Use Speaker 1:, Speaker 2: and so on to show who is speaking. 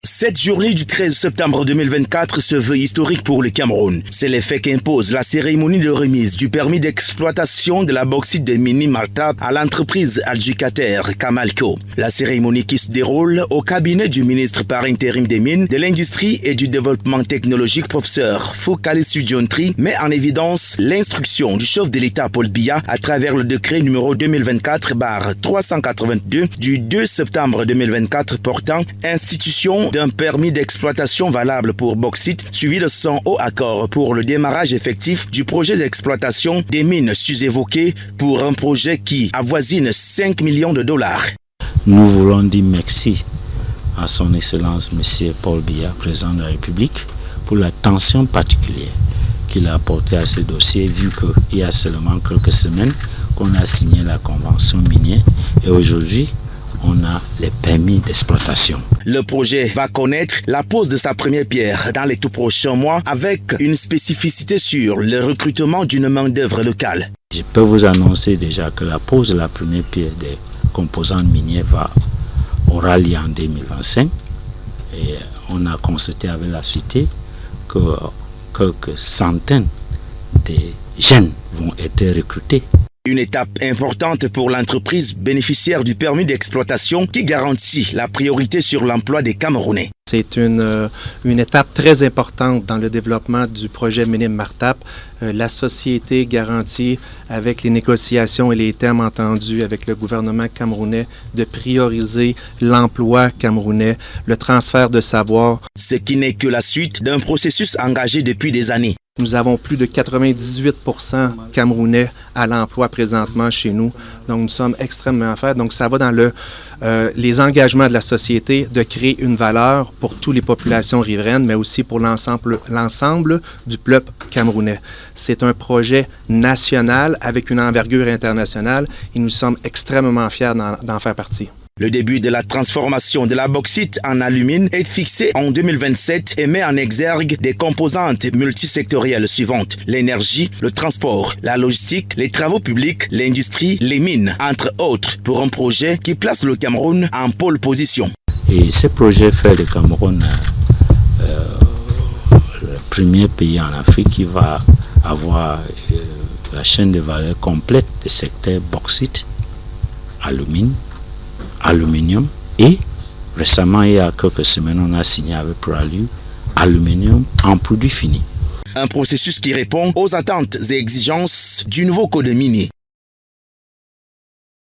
Speaker 1: Cette journée du 13 septembre 2024 se veut historique pour le Cameroun. C'est l'effet qu'impose la cérémonie de remise du permis d'exploitation de la bauxite de Mini Martap à l'entreprise adjudicataire Camalco. La cérémonie qui se déroule au cabinet du ministre par intérim des Mines, de l'Industrie et du Développement technologique, professeur Foukalissou Diontri, met en évidence l'instruction du chef de l'État Paul Biya à travers le décret numéro 2024/382 du 2 septembre 2024 portant institution d'un permis d'exploitation valable pour bauxite, suivi de son haut accord pour le démarrage effectif du projet d'exploitation des mines sus-évoquées pour un projet qui avoisine 5 millions de dollars.
Speaker 2: Nous voulons dire merci à son Excellence M. Paul Biya, président de la République, pour l'attention particulière qu'il a apportée à ce dossier, vu qu'il y a seulement quelques semaines qu'on a signé la convention minière et aujourd'hui, on a les permis d'exploitation.
Speaker 1: Le projet va connaître la pose de sa première pierre dans les tout prochains mois avec une spécificité sur le recrutement d'une main-d'œuvre locale.
Speaker 2: Je peux vous annoncer déjà que la pose de la première pierre des composants miniers aura lieu en 2025 et on a constaté avec la suite que quelques centaines de jeunes vont être recrutés.
Speaker 1: Une étape importante pour l'entreprise bénéficiaire du permis d'exploitation qui garantit la priorité sur l'emploi des Camerounais.
Speaker 3: C'est une étape très importante dans le développement du projet Mini Martap. La société garantit, avec les négociations et les termes entendus avec le gouvernement camerounais, de prioriser l'emploi camerounais, le transfert de savoir.
Speaker 1: Ce qui n'est que la suite d'un processus engagé depuis des années.
Speaker 3: Nous avons plus de 98% Camerounais à l'emploi présentement chez nous. Donc, nous sommes extrêmement fiers. Donc, ça va dans les engagements de la société de créer une valeur pour toutes les populations riveraines, mais aussi pour l'ensemble du peuple camerounais. C'est un projet national avec une envergure internationale et nous sommes extrêmement fiers d'en faire partie.
Speaker 1: Le début de la transformation de la bauxite en alumine est fixé en 2027 et met en exergue des composantes multisectorielles suivantes: l'énergie, le transport, la logistique, les travaux publics, l'industrie, les mines, entre autres, pour un projet qui place le Cameroun en pole position.
Speaker 2: Et ce projet fait le Cameroun le premier pays en Afrique qui va avoir la chaîne de valeur complète des secteurs bauxite, aluminium et récemment, il y a quelques semaines, on a signé avec Proalu aluminium en produit fini.
Speaker 1: Un processus qui répond aux attentes et exigences du nouveau code minier.